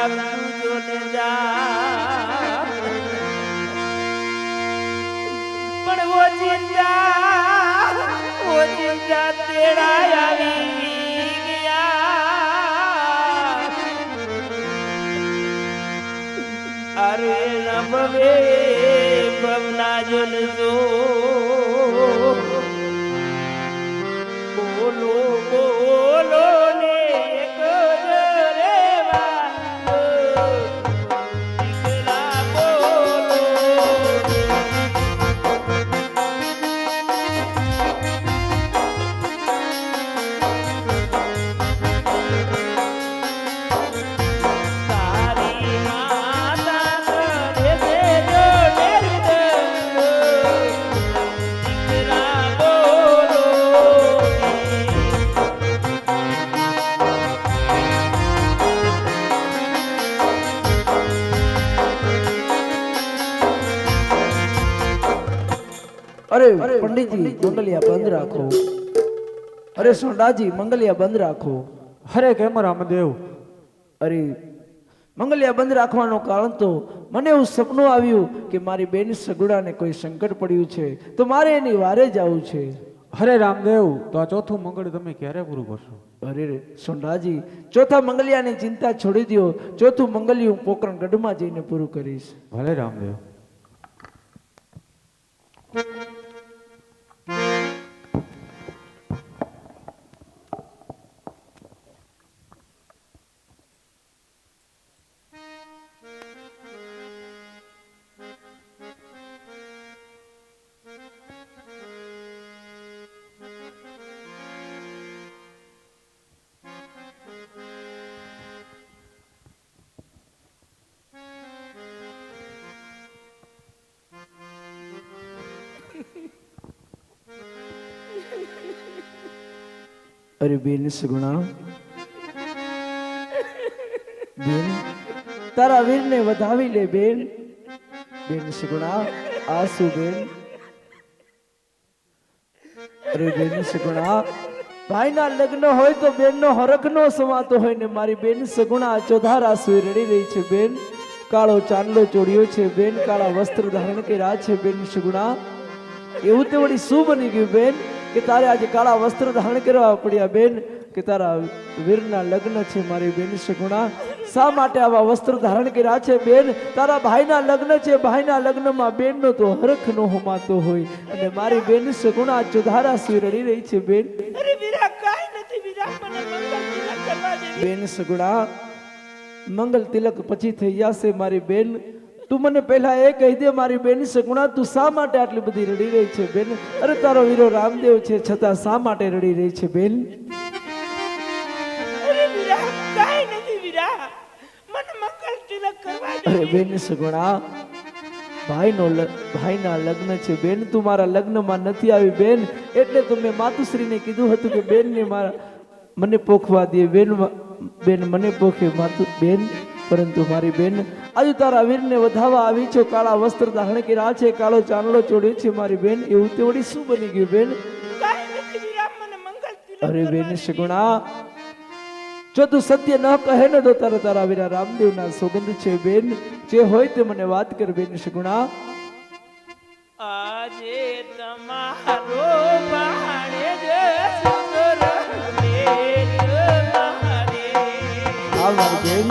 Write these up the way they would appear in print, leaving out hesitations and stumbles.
રાખજો ને જા પણ વો જિંદા તેરા આવી ગયા અરે નભવે ભવના જલજો બોલો બોલો ને એક જ રેવાનો દીકરા બોલો તારી માતા કરે છે જો દર્દ દીકરા બોલો अरे पंडित जी मंगलिया बंद राखो। अरे सोंडाजी मंगलिया बंद राखो। अरे केम रामदेव अरे मंगलिया बंद राखवानो कारण तो મને એવું સપનું આવ્યું કે મારી બેન સગુડાને કોઈ સંકટ પડ્યું છે તો મારે એની વારે જવું છે। અરે રામદેવ તો આ ચોથું મંગળ તમે ક્યારે પૂરું કરશો? અરે સોંડાજી ચોથા મંગલિયાની ચિંતા છોડી દો, ચોથું મંગલિયું પોકરણ ગઢમાં જઈને પૂરું કરીશ। ભલે રામદેવ। अरे बेन सगुणा बेन तारा वीर ने વધાવી લે બેન। બેન સગુણા આસુ બેન। અરે બેન સગુણા ભાઈના લગ્ન હોય તો બેનનો હરખનો સમાતો હોય ને મારી બેન સગુણા ચોધાર આસુ રડી રહી છે બેન। કાળો ચાંદલો ચોડ્યો છે બેન, કાળા વસ્ત્ર ધારણ કર્યા છે બેન સગુણા। એવું તે વળી શું બની ગયું બેન કે તારે આજે કાળા વસ્ત્ર ધારણ કરવા પડ્યા બેન કે તારા વીરના લગ્ન છે મારી બેન સગુણા? શા માટે આવા વસ્ત્ર ધારણ કર્યા છે બેન? તારા ભાઈના લગ્ન છે, ભાઈના લગ્નમાં બેનનો તો હરખ નો હોમાતો હોય અને મારી બેન સગુણા ચોધારા સુઈ રડી રહી છે બેન। અરે વીરા કાઈ નથી વીરા મને મંગલ તિલક કરવા દે બેન સગુણા મંગલ તિલક પછી થઈ જશે મારી બેન। તું મને પહેલા એ કહી દે મારી બેન સગુણા તું શા માટે આટલી બધી રડી રહી છે બેન? અરે તારો વીરો રામદેવ છે છતાં શા માટે રડી રહી છે બેન? અરે વીરા કાઈ નથી વીરા મને મંગલ તિલક કરવા દે। અરે બેન સગુણા ભાઈના લગ્ન છે બેન, તું મારા લગ્નમાં નથી આવી બેન એટલે તો મેં માતુશ્રીને કીધું હતું કે બેન ને મને પોખવા દે બેન। બેન મને પોખે માતુ બેન, પરંતુ મારી બેન આજે તારા વીરને વધાવવા આવી છો, કાળા વસ્ત્ર ધારણ કર્યા છે, કાળો ચાંદલો ચોડ્યો છે મારી બેન। એવું તે વળી શું બની ગયું બેન? કાઈ નથી વીરા મને મંગલ તિલક અરે બેન સગુણા જો તું સત્ય ન કહે ને તો તારા વીરા રામદેવના સોગંદ છે બેન। જે હોય તે મને વાત કર બેન સગુણા। આજે તમારો ભાણેજ સુંદર બેન મારે હા મારી બેન।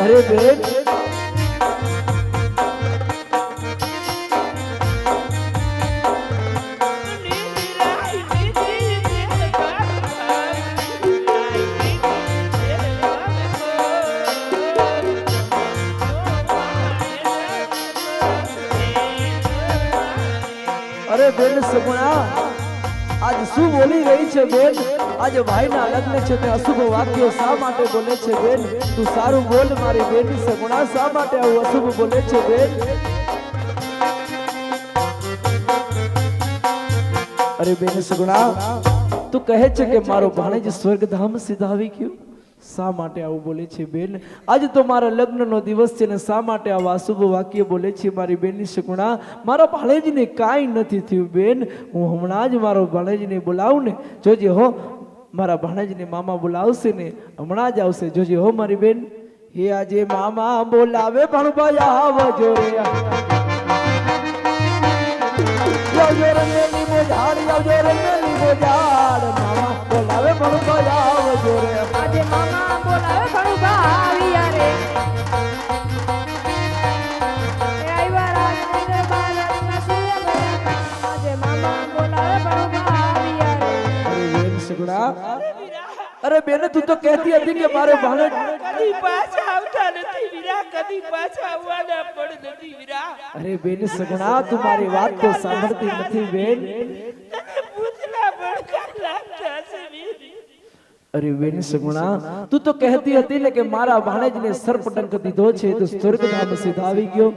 અરે બેન અરે બેન સગુણા આજ શું બોલી રહી છે બેન? આજે ભાઈના લગ્ન છે તે અશુભ વાક્યો શા માટે બોલે છે બેન? તું સારું બોલ મારી બેન સગુણા, શા માટે આવું અશુભ બોલે છે બેન? અરે બેન સગુણા તું કહે છે કે મારો ભાણેજ સ્વર્ગધામ સીધાવી ગયો, શા માટે આવું બોલે છે બેન? આજે તો મારા લગ્નનો દિવસ છે ને શા માટે આવા અશુભ વાક્ય બોલે છે મારી બેનની સગુણા? મારા ભાણેજને કાંઈ નથી થયું બેન. હું હમણાં જ મારો ભાણેજને બોલાવું ને, જોજે હો મારા ભાણેજને મામા બોલાવશે ને હમણાં જ આવશે, જોજે હો મારી બેન. હે આજે મામા બોલાવે ભણભાઈ આવજો રે, આવજો રે મેલી મોજાડ, આવજો રે મેલી મોજાડ, મામા બોલાવે ભણભાઈ આવજો રે. આજે મામા બોલાવે ઘણું ભાવિયા રે, એ આવ્યા રાજની બાળકના સૂર્ય ભયા. આજે મામા બોલાવે ઘણું ભાવિયા રે. અરે બેન સગુણા, અરે બેન તું તો કહેતી હતી કે મારે ભાણેજ કદી પાછા આવતા નથી વીરા, કદી પાછા આવવાના પણ નથી વીરા. અરે બેન સગુણા, તું મારી વાત તો સાંભળતી નથી બેન. તને પૂછના ભડકા લાગતા હશે વીર. અરે બેન સગુણા, તું તો કહેતી હતી ને કે મારા ભાણેજને સર્પડંક દીધો છે તો સ્વર્ગધામ સીધા આવી ગયો.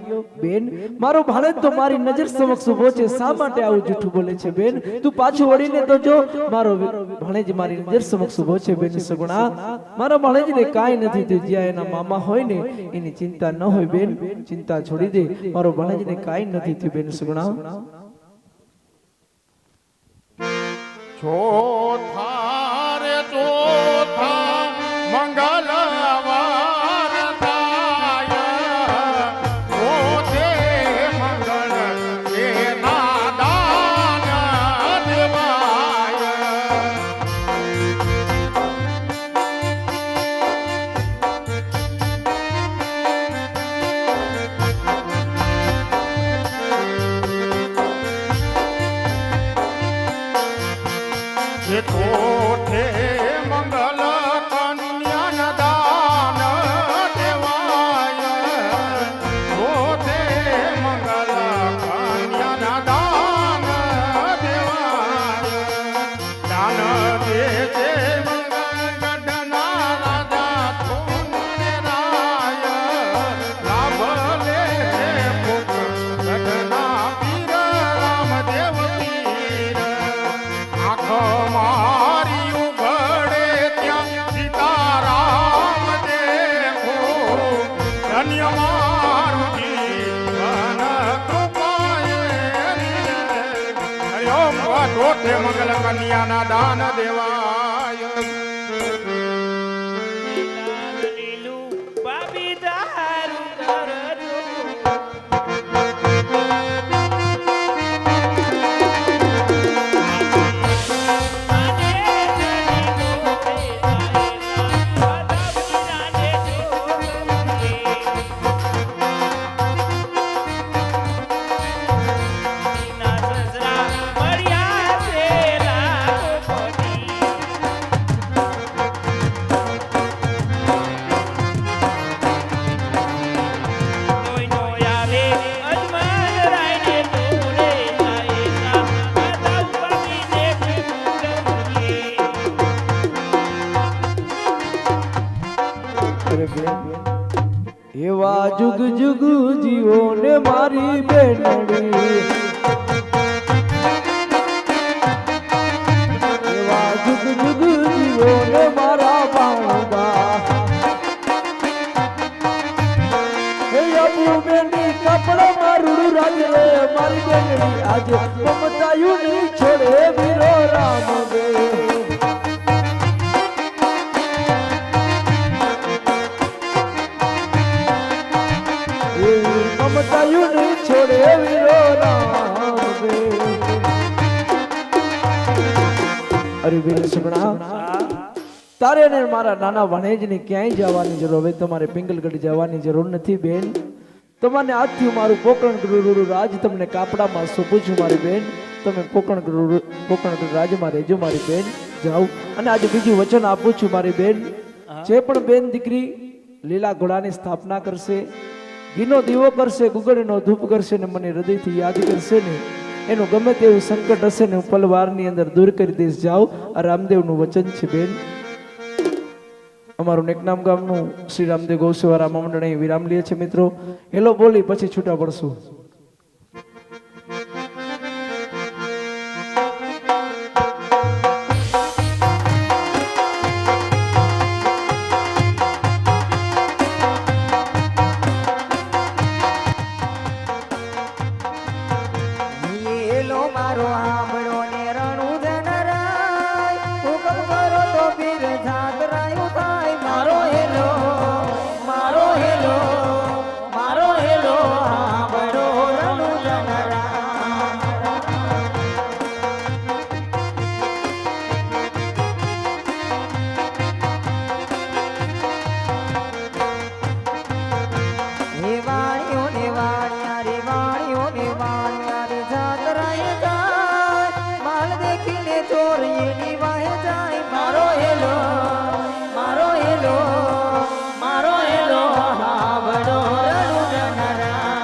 બેન મારો ભાણેજ તો મારી નજર સમક્ષ ઉભો છે, શા માટે આવું જૂઠું બોલે છે બેન? તું પાછું વળીને તો જો, મારો ભાણેજ મારી નજર સમક્ષ ઉભો છે બેન સગુણા. મારા ભાણેજને કાંઈ નથી થયું, જ્યાં એના મામા હોય ને એની ચિંતા ન હોય બેન, ચિંતા છોડી દે. મારો ભાણેજને કાંઈ નથી થયું બેન સગુણા. ચોથા રે ચોથા મંગળવાર થાય, ચોથે મંગળ એના દાન દેવાય. એ કોઠે મંગલ કન્યાના દાન દેવાય, કોઠે મંગલ કન્યાના દાન દેવાય. દાન દેજે મંગળ ગઢના રાજા તુને રાય, લાભ લે પુક ગઢના પીર રામદેવ પીર. આંખો મારી ઉઘડે ત્યાં સીતારામ દેખો, ધન્ય મારું જીવન કૃપાએ રે. હરિ ઓમ કોઠે મંગલ કન્યાના દાન દેવાય. લીલું પાપી તારું કરજો. એવા જુગ જુગ જીવો ને મારી બેનડી, એવા જુગ જુગ જીવો ને મારા ભાણુબા. હે અબુ બેની કપડા મારું રાજ રે મારી બેનડી, આજે મમતાયું નહીં છોડે વીરો રામ બે. મમતાયું નહીં છોડે વીરો રામ બે. અરે વીર સગુણા, તારે ને મારા નાના ભાણેજને ક્યાંય જવાની જરૂર, હવે તમારે પિંગલગઢ જવાની જરૂર નથી બેન. તમારે આજથી મારું પોકરણગઢ રાજ તમને કાપડામાં સોંપું છું મારી બેન. તમે પોકરણગઢ રાજમાં રહેજો મારી બેન. જાઓ અને આજે બીજું વચન આપું છું મારી બેન, જે પણ બેન દીકરી લીલા ઘોડાની સ્થાપના કરશે, ઘીનો દીવો કરશે, ગુગળનો ધૂપ કરશે ને મને હૃદયથી યાદ કરશે ને, એનું ગમે તેવું સંકટ હશે ને હું પલવારની અંદર દૂર કરી દઈશ. જાઓ, આ રામદેવનું વચન છે બેન. અમારું નેકનામ ગામનું શ્રી રામદેવ ગૌસેવા રામ મંડળ અહીં વિરામ લે છે મિત્રો. હેલો બોલી પછી છૂટા પડશું. ચોરીની વાહે જાય મારો હેલો મારો હેલો મારો હેલો હાવડો રણું જનરા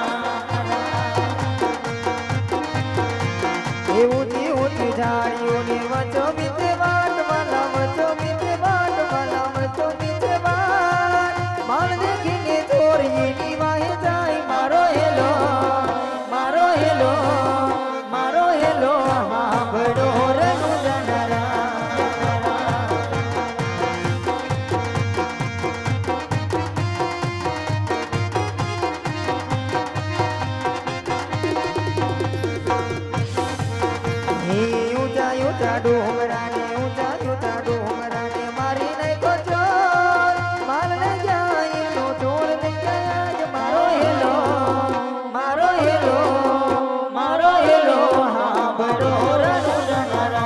એ ઊંચી ઊંચી ઝાડીઓની વચ્ચો મીઠે વાટ વાલા વચ્ચો મીઠે વાટ વાલા વચ્ચો મીઠે વાટ માણ દેખીને ચોરીની વાહે જાય મારો હેલો મારો હેલો મારો હેલો હાવડો રણું જનરા ઊંચા ઊંચા ડુંગરાને ઊંચા ઊંચા ડુંગરાને મારી નહીં તો ચોર માલ લઈ જાય એનો ચોર લઈ જાય મારો હેલો મારો હેલો મારો હેલો હા બડો રણું જનરા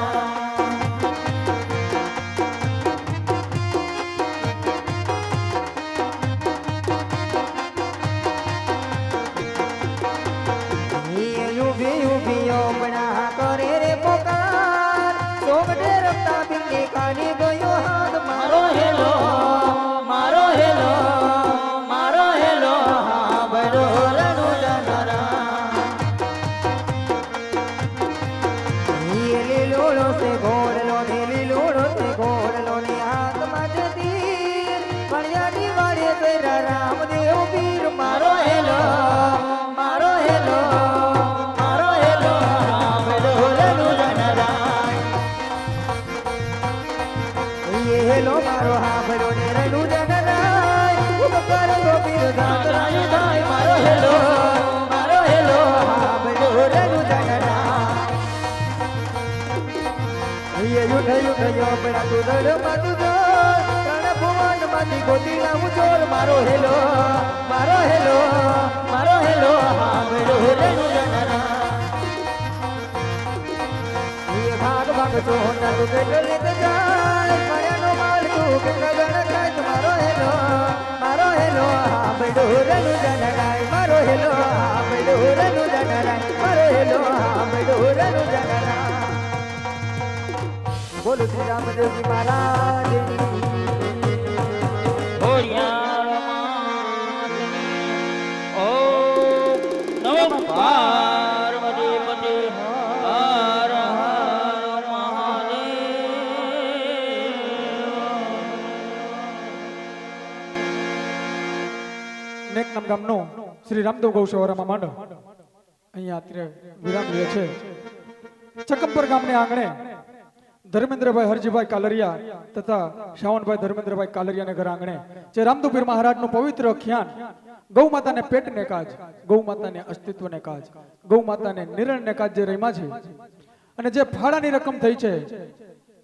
ઉભી ઉભી ઓપણા કરે રે પોકાર સોગડે રમતા બિલ્લી કાઢી ગયો હાથ મારો હેલો મારો હેલો મારો હેલો હા બડો રણું જનરા લીલોડો સે ઘોડલો ને લીલોડો સે ઘોડલો ને હાથમાં જ તીર પણિયાની વાળે તેરા રામદેવ પીર મારો હેલો મારો હેલો મારો હેલો હા બડો રણું જનરા ये हेलो मारो हा बड़ो ने रણું જનરા ઉપર તો પીર ગાતરાયું થાય મારો હેલો હા બડો રણું જનરા ये યુઠ યો બડા તું દડ માતું જો ત્રણ ભુવન માંથી ગોતી લાવું ચોર મારો હેલો હા બડો રણું જનરા ये भाग भाग जो होता तो बेट लेते जाए मायानो माल तू के गगन खाए मारो હેલો હા બડો રણું જનરા મારો હેલો હા બડો રણું જનરા મારો હેલો હા બડો રણું જનરા બોલો શ્રી રામદેવજી મહારાજ નેકનામ ગામનો શ્રી રામદેવ ગૌશાળામાં માંડવ અહીંયા અત્યારે વિરામ લે છે. ચકમપર ગામને આંગણે ધર્મેન્દ્રભાઈ હરજીભાઈ કાલરિયા તથા શાવનભાઈ ધર્મેન્દ્રભાઈ કાલરિયાને ઘર આંગણે જે રામદેવપીર મહારાજનું પવિત્ર ખ્યાન ગૌ માતાને પેટને કાજ, ગૌ માતાને અસ્તિત્વને કાજ, ગૌ માતાને નિર્ણયને કાજ જે રમ્યા છે અને જે ફાળાની રકમ થઈ છે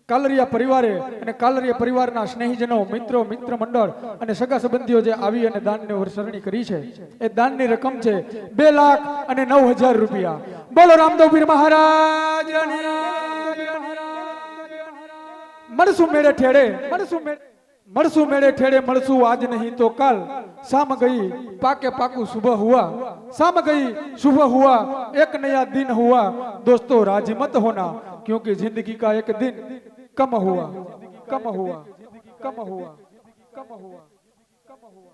કાલરિયા પરિવારે અને કાલરિયા પરિવારના સ્નેહીજનો મિત્રો મિત્ર મંડળ અને સગા સંબંધીઓ જે આવી અને દાનની વરસરણી કરી છે એ દાનની રકમ છે 2,09,000 રૂપિયા. બોલો રામદેવપીર મહારાજ. મળશું મેળે ઠેડે મળશું મેળે ઠેડે મળશું આજ નહીં તો કાલ. शाम गई पाके पाकू सुबह हुआ, शाम गई सुबह हुआ, एक नया दिन हुआ. दोस्तों राजी मत होना क्योंकि जिंदगी का एक दिन कम हुआ, कम हुआ, कम हुआ, कम हुआ, कम हुआ.